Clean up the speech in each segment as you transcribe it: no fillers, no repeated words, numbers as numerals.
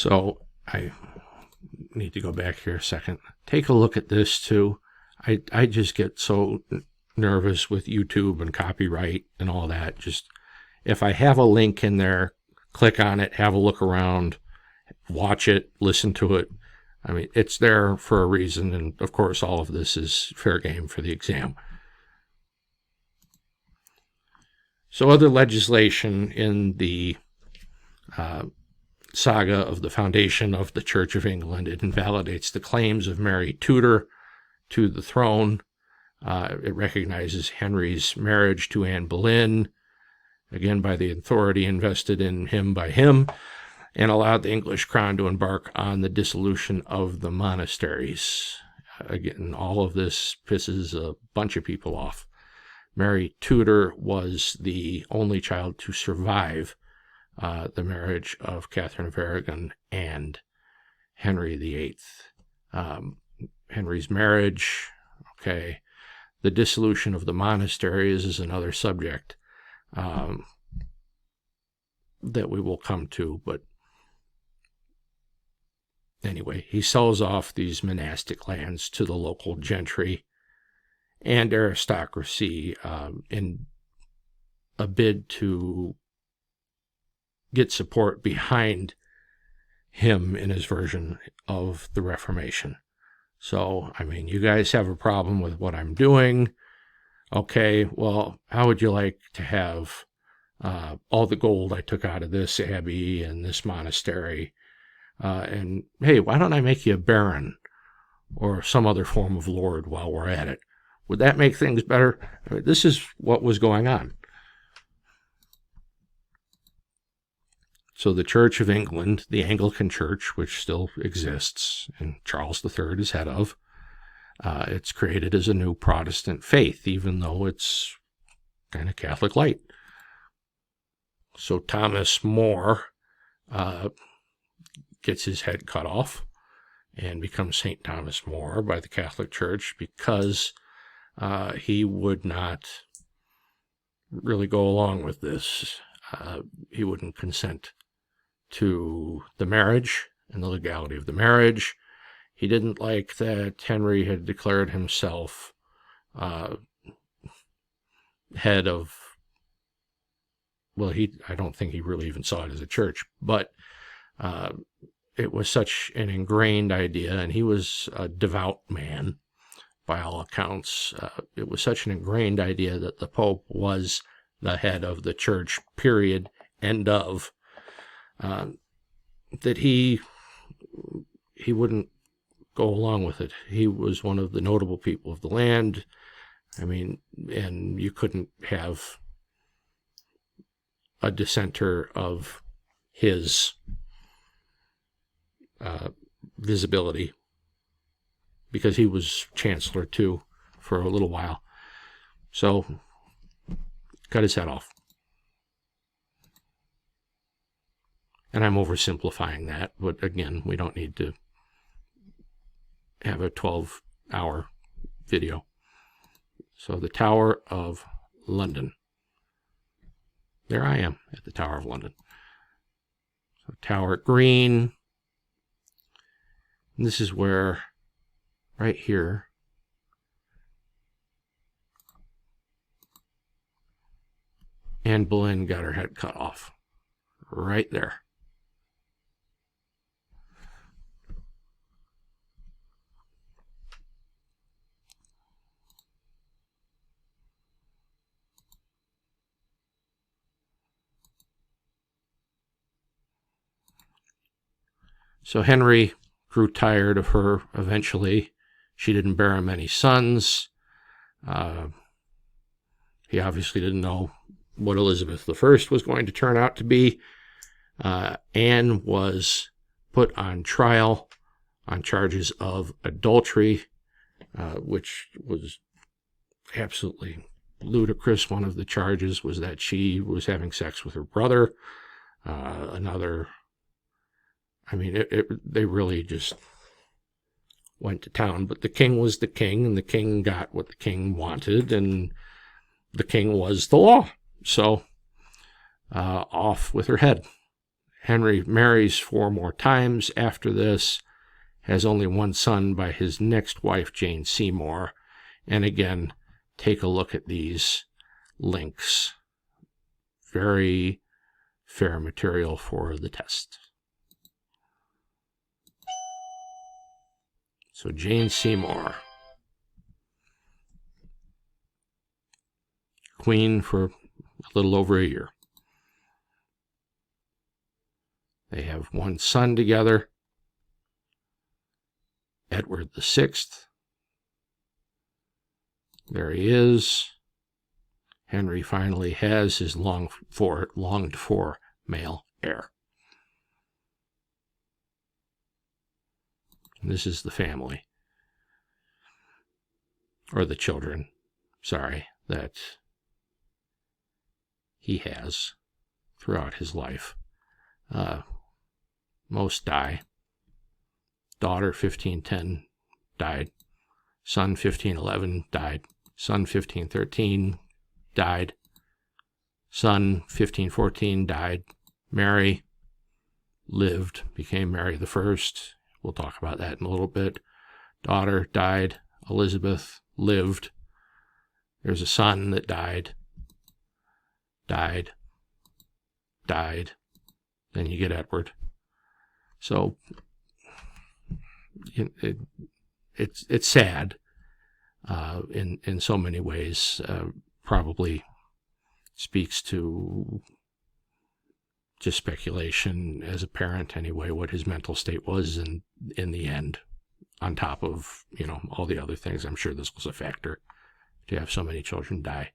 So I need to go back here a second. Take a look at this too. I just get so nervous with YouTube and copyright and all that. Just if I have a link in there, click on it, have a look around, watch it, listen to it. I mean, it's there for a reason, and of course all of this is fair game for the exam. So other legislation in the saga of the foundation of the Church of England, it invalidates the claims of Mary Tudor to the throne. It recognizes Henry's marriage to Anne Boleyn, again by the authority invested in him by him, and allowed the English crown to embark on the dissolution of the monasteries. Again, all of this pisses a bunch of people off. Mary Tudor was the only child to survive the marriage of Catherine of Aragon and Henry VIII. Henry's marriage, okay, the dissolution of the monasteries is another subject that we will come to, but anyway, he sells off these monastic lands to the local gentry and aristocracy in a bid to get support behind him in his version of the Reformation. So, I mean, you guys have a problem with what I'm doing. Okay, well, how would you like to have all the gold I took out of this abbey and this monastery? And, hey, why don't I make you a baron or some other form of lord while we're at it? Would that make things better? I mean, this is what was going on. So the Church of England, the Anglican Church, which still exists, and Charles III is head of, it's created as a new Protestant faith, even though it's kind of Catholic light. So Thomas More gets his head cut off and becomes St. Thomas More by the Catholic Church because he would not really go along with this. He wouldn't consent to the marriage and the legality of the marriage. He didn't like that Henry had declared himself head of, well, I don't think he really even saw it as a church, but it was such an ingrained idea, and he was a devout man by all accounts. It was such an ingrained idea that the Pope was the head of the church, period, end of, that he wouldn't go along with it. He was one of the notable people of the land. I mean, and you couldn't have a dissenter of his visibility, because he was chancellor too for a little while. So cut his head off. And I'm oversimplifying that, but again, we don't need to have a 12-hour video. So the Tower of London. There I am at the Tower of London. So Tower Green. And this is where, right here, Anne Boleyn got her head cut off. Right there. So Henry grew tired of her eventually. She didn't bear him any sons. He obviously didn't know what Elizabeth I was going to turn out to be. Anne was put on trial on charges of adultery, which was absolutely ludicrous. One of the charges was that she was having sex with her brother. Another, I mean, they really just went to town. But the king was the king, and the king got what the king wanted, and the king was the law. So off with her head. Henry marries 4 more times after this, has only 1 son by his next wife, Jane Seymour. And again, take a look at these links. Very fair material for the test. So Jane Seymour, queen for a little over a year. They have 1 son together, Edward VI. There he is. Henry finally has his longed-for male heir. And this is the family, or the children, sorry, that he has throughout his life. Most die. Daughter 1510 died. Son 1511 died. Son 1513 died. Son 1514 died. Mary lived, became Mary the First. We'll talk about that in a little bit. Daughter died. Elizabeth lived. There's a son that died. Died. Then you get Edward. So it's sad in so many ways. Probably speaks to just speculation as a parent anyway, what his mental state was in the end, on top of, all the other things. I'm sure this was a factor to have so many children die.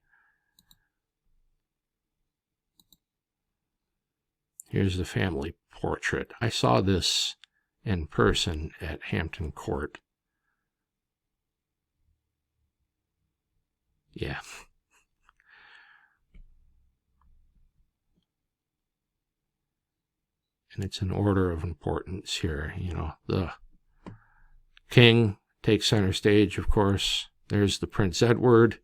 Here's the family portrait. I saw this in person at Hampton Court. Yeah. And it's an order of importance here. The king takes center stage, of course. There's the Prince Edward.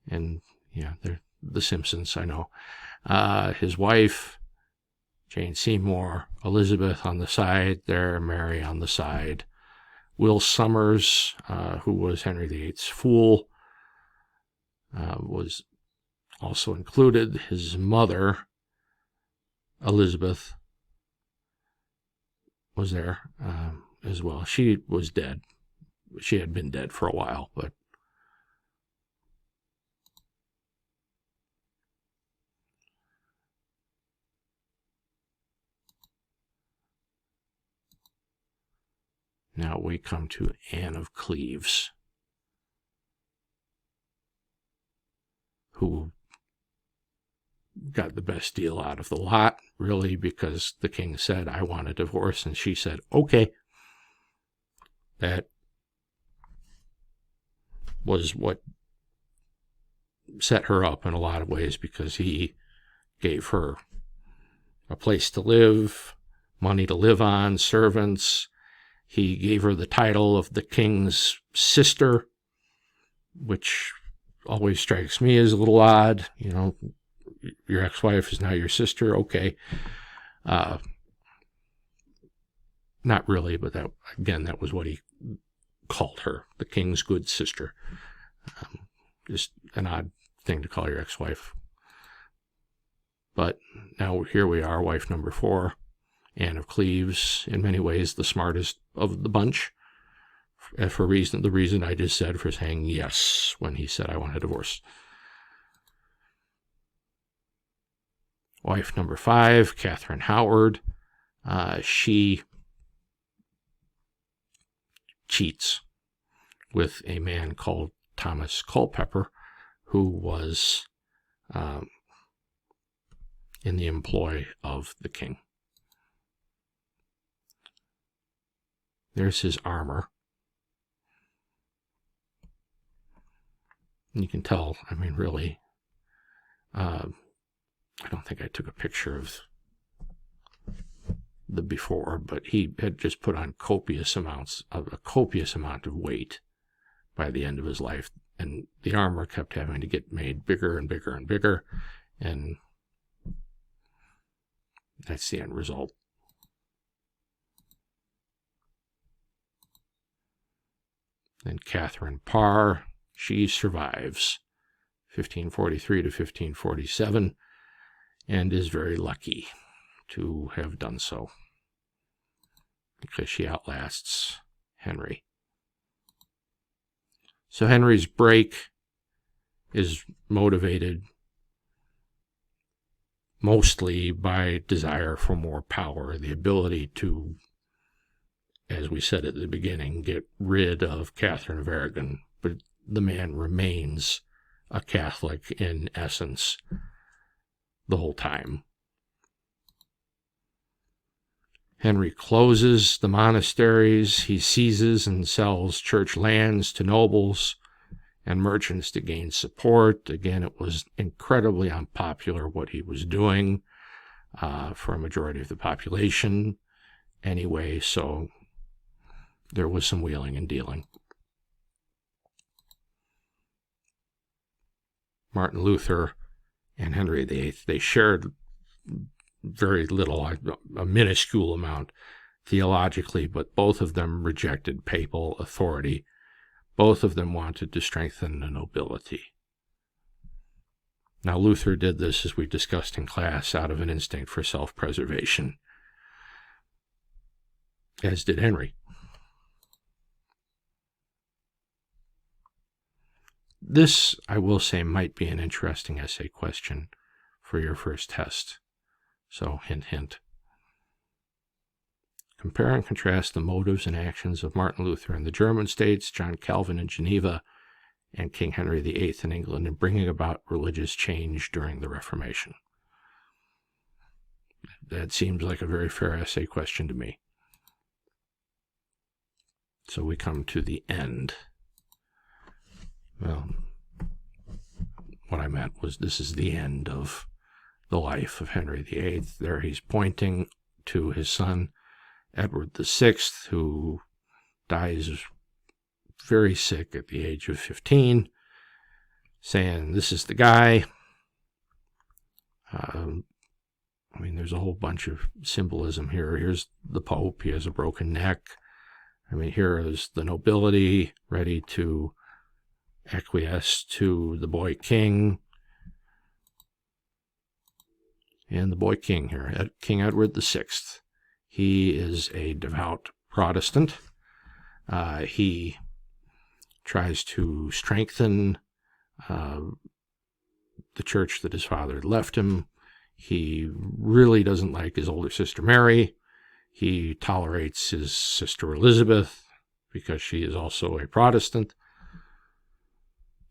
And, they're the Simpsons, I know. His wife, Jane Seymour, Elizabeth on the side there, Mary on the side. Will Somers, who was Henry VIII's fool, was also included. His mother, Elizabeth, was there as well. She was dead. She had been dead for a while, but now we come to Anne of Cleves, who got the best deal out of the lot, really, because the king said, I want a divorce, and she said, okay. That was what set her up in a lot of ways, because he gave her a place to live, money to live on, servants. He gave her the title of the king's sister, which always strikes me as a little odd. Your ex-wife is now your sister. Okay. Not really, but that was what he called her, the king's good sister. Just an odd thing to call your ex-wife. But now here we are, wife number 4, Anne of Cleves, in many ways the smartest of the bunch, for the reason I just said, for saying yes when he said, I want a divorce. Wife number 5, Catherine Howard. She cheats with a man called Thomas Culpeper, who was in the employ of the king. There's his armor. And you can tell, really, I don't think I took a picture of the before, but he had just put on a copious amount of weight by the end of his life, and the armor kept having to get made bigger and bigger and bigger, and That's the end result. Then Catherine Parr, she survives 1543 to 1547 and is very lucky to have done so because she outlasts Henry. So Henry's break is motivated mostly by desire for more power, the ability to, as we said at the beginning, get rid of Catherine of Aragon. But the man remains a Catholic in essence the whole time. Henry closes the monasteries. He seizes and sells church lands to nobles and merchants to gain support. Again, it was incredibly unpopular what he was doing for a majority of the population anyway, so there was some wheeling and dealing. Martin Luther and Henry VIII, they shared very little, a minuscule amount theologically, but both of them rejected papal authority. Both of them wanted to strengthen the nobility. Now, Luther did this, as we discussed in class, out of an instinct for self-preservation, as did Henry. This, I will say, might be an interesting essay question for your first test. So, hint, hint. Compare and contrast the motives and actions of Martin Luther in the German states, John Calvin in Geneva, and King Henry VIII in England in bringing about religious change during the Reformation. That seems like a very fair essay question to me. So we come to the end. Well, what I meant was this is the end of the life of Henry VIII. There he's pointing to his son, Edward VI, who dies very sick at the age of 15, saying, this is the guy. There's a whole bunch of symbolism here. Here's the Pope. He has a broken neck. Here is the nobility ready to acquiesce to the boy king. And the boy king here, King Edward VI. He is a devout Protestant. He tries to strengthen the church that his father had left him. He really doesn't like his older sister Mary. He tolerates his sister Elizabeth because she is also a Protestant.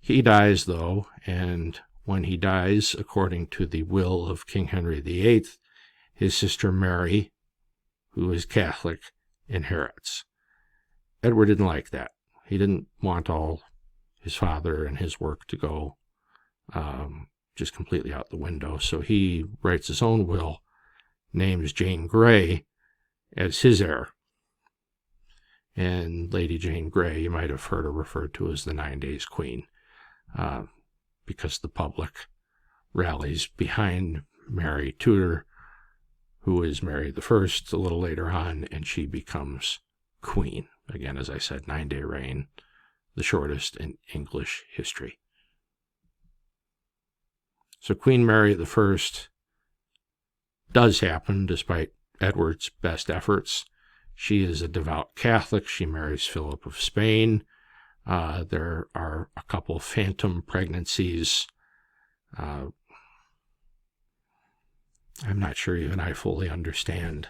He dies, though, and when he dies, according to the will of King Henry VIII, his sister Mary, who is Catholic, inherits. Edward didn't like that. He didn't want all his father and his work to go just completely out the window. So he writes his own will, names Jane Grey as his heir. And Lady Jane Grey, you might have heard her referred to as the 9 Days Queen, because the public rallies behind Mary Tudor, who is Mary I a little later on, and she becomes queen. Again, as I said, 9-day reign, the shortest in English history. So Queen Mary I does happen despite Edward's best efforts. She is a devout Catholic. She marries Philip of Spain. There are a couple of phantom pregnancies. I'm not sure even I fully understand,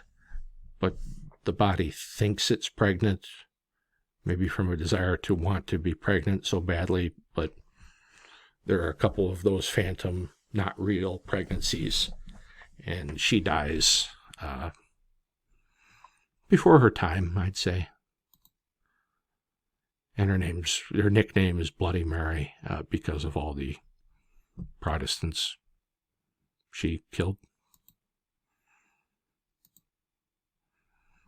but the body thinks it's pregnant, maybe from a desire to want to be pregnant so badly, but there are a couple of those phantom, not real pregnancies, and she dies before her time, I'd say. And her nickname is Bloody Mary because of all the Protestants she killed.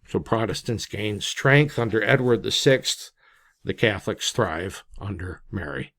So Protestants gain strength under Edward VI. The Catholics thrive under Mary.